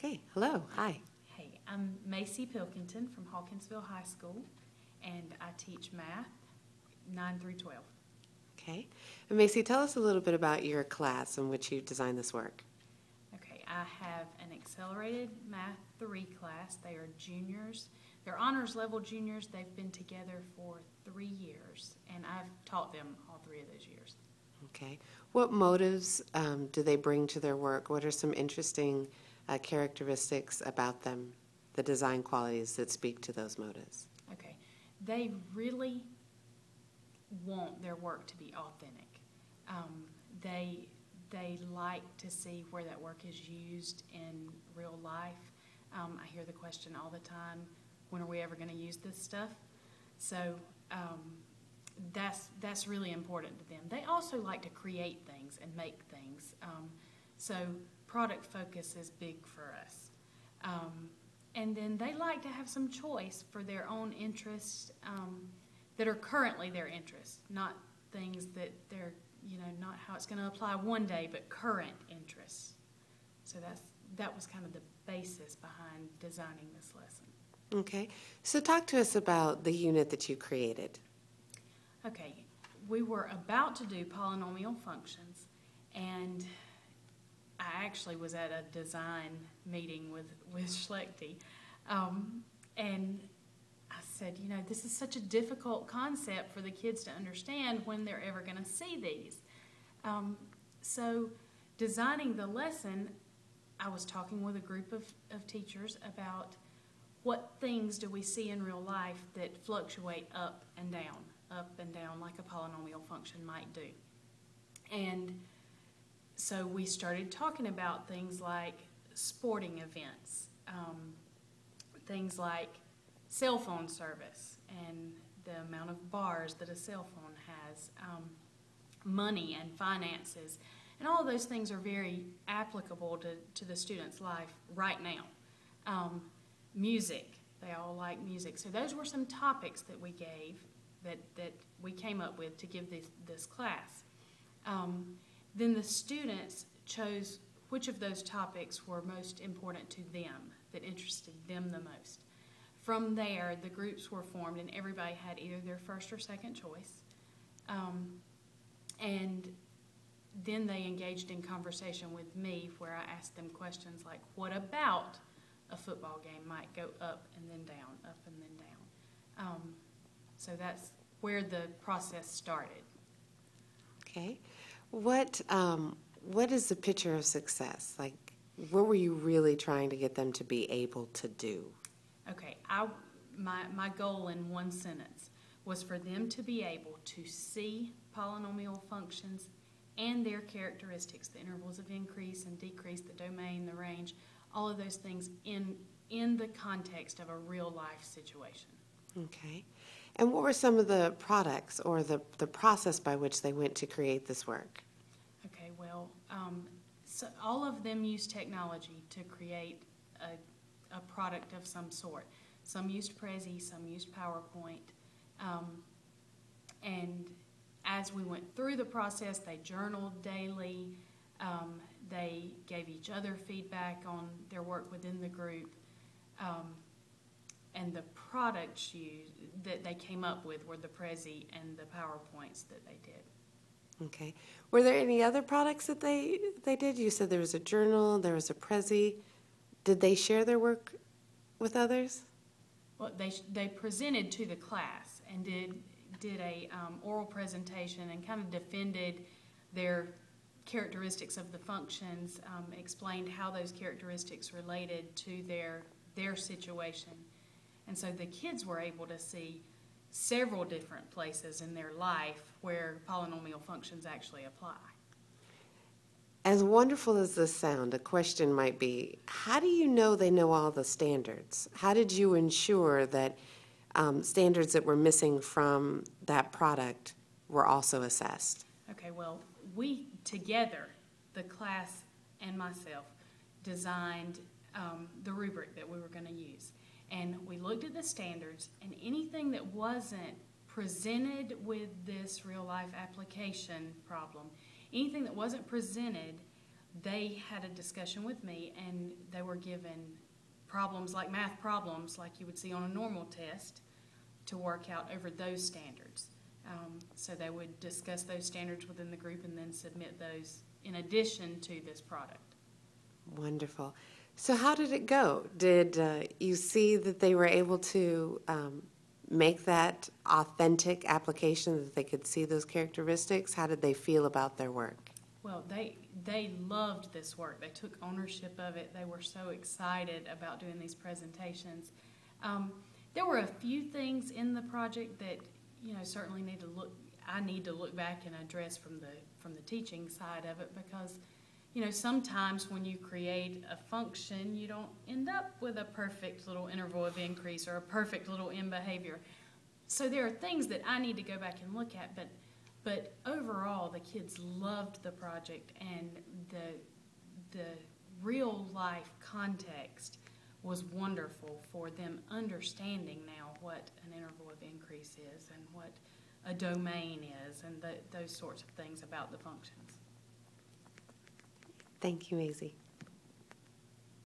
Okay, hello, hi. Hey, I'm Maisie Pilkington from Hawkinsville High School, and I teach math 9 through 12. Okay, and Maisie, tell us a little bit about your class in which you designed this work. Okay, I have an accelerated math 3 class. They are juniors. They're honors level juniors. They've been together for 3 years, and I've taught them all 3 of those years. Okay, what motives do they bring to their work? What are some interesting characteristics about them, the design qualities that speak to those motives? Okay, they really want their work to be authentic. They like to see where that work is used in real life. I hear the question all the time, when are we ever going to use this stuff? So that's really important to them. They also like to create things and make things. So product focus is big for us. And then they like to have some choice for their own interests that are currently their interests, not things that they're, not how it's going to apply one day, but current interests. So that was kind of the basis behind designing this lesson. Okay, so talk to us about the unit that you created. Okay, we were about to do polynomial functions, and I actually was at a design meeting with Schlechte, and I said, this is such a difficult concept for the kids to understand when they're ever going to see these. So designing the lesson, I was talking with a group of teachers about what things do we see in real life that fluctuate up and down like a polynomial function might do. And so we started talking about things like sporting events, things like cell phone service and the amount of bars that a cell phone has, money and finances, and all of those things are very applicable to the student's life right now. Music, they all like music. So those were some topics that we gave, that we came up with to give this class. Then the students chose which of those topics were most important to them, that interested them the most. From there, the groups were formed, and everybody had either their first or second choice. And then they engaged in conversation with me, where I asked them questions like, what about a football game might go up and then down, up and then down? So that's where the process started. Okay. What is the picture of success? Like, what were you really trying to get them to be able to do? Okay, my goal in one sentence was for them to be able to see polynomial functions and their characteristics, the intervals of increase and decrease, the domain, the range, all of those things in the context of a real life situation. Okay. And what were some of the products or the process by which they went to create this work? Okay, well, so all of them use technology to create a product of some sort. Some used Prezi, some used PowerPoint, and as we went through the process, they journaled daily, they gave each other feedback on their work within the group, and the products that they came up with were the Prezi and the PowerPoints that they did. Okay. Were there any other products that they did? You said there was a journal, there was a Prezi. Did they share their work with others? Well, they presented to the class and did a oral presentation and kind of defended their characteristics of the functions, explained how those characteristics related to their situation. And so the kids were able to see several different places in their life where polynomial functions actually apply. As wonderful as this sounds, a question might be, how do you know they know all the standards? How did you ensure that standards that were missing from that product were also assessed? Okay, well, we together, the class and myself, designed the rubric that we were going to use. And we looked at the standards, and anything that wasn't presented with this real-life application problem, anything that wasn't presented they had a discussion with me, and they were given problems like math problems like you would see on a normal test to work out over those standards. So they would discuss those standards within the group and then submit those in addition to this product. Wonderful. So how did it go? Did you see that they were able to make that authentic application, that they could see those characteristics? How did they feel about their work? Well, they loved this work. They took ownership of it. They were so excited about doing these presentations. There were a few things in the project that, you know, certainly I need to look back and address from the teaching side of it, because, you know, sometimes when you create a function, you don't end up with a perfect little interval of increase or a perfect little end behavior. So there are things that I need to go back and look at, but overall, the kids loved the project, and the real life context was wonderful for them understanding now what an interval of increase is and what a domain is and those sorts of things about the functions. Thank you, Maisie.